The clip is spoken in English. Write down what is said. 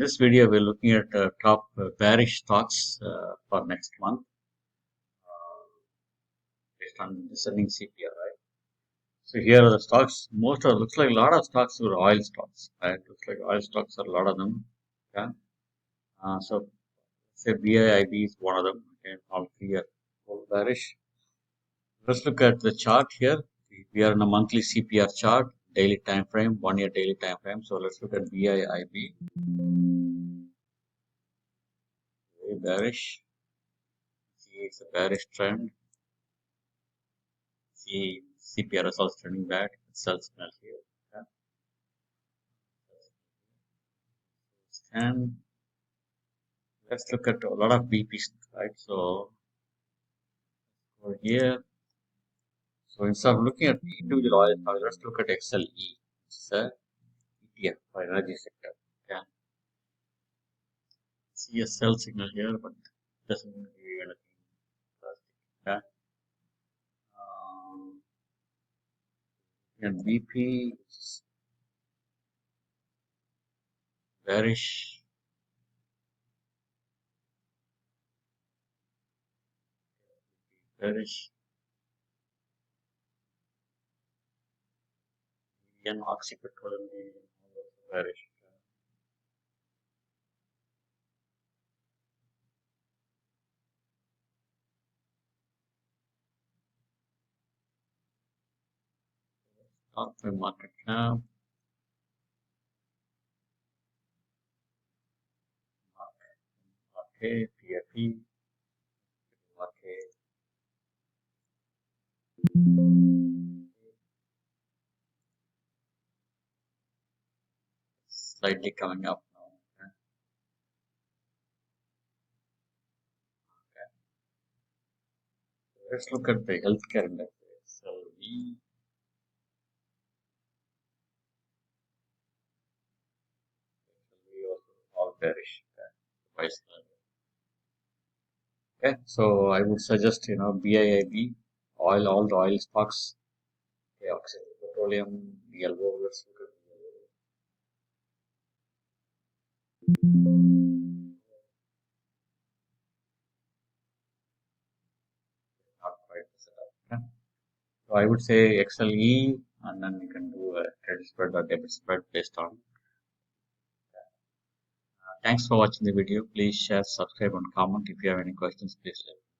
this video, we're looking at top bearish stocks for next month based on descending CPR, right? So here are the stocks. Looks like a lot of stocks were oil stocks, right? Looks like oil stocks are a lot of them. Yeah. So say BIIB is one of them. Okay, all clear, all bearish. Let's look at the chart here. We are in a monthly CPR chart, daily time frame, 1 year daily time frame. So let's look at BIIB. Very bearish. See, it's a bearish trend. See, CPR is also trending back. Sell signal here. Okay. And let's look at a lot of BPs, right? So over here. So instead of looking at individual oil stocks, let's look at XLE. It's a ETF for energy sector. Okay. See a sell signal here, but doesn't give you anything. Okay. And BP, which is bearish. Bearish. Indian oxypetroleum bearish. Stock by market cap. Okay, PFE. Okay. Slightly coming up now. Okay. Let's look at the healthcare index. XLE. All bearish. Okay, so I would suggest BIIB, all the oil stocks, okay, petroleum, yellow. Let's look at not quite set up. Okay. So I would say XLE, and then you can do a credit spread or debit spread based on. Thanks for watching the video. Please share, subscribe, and comment. If you have any questions, please let me know.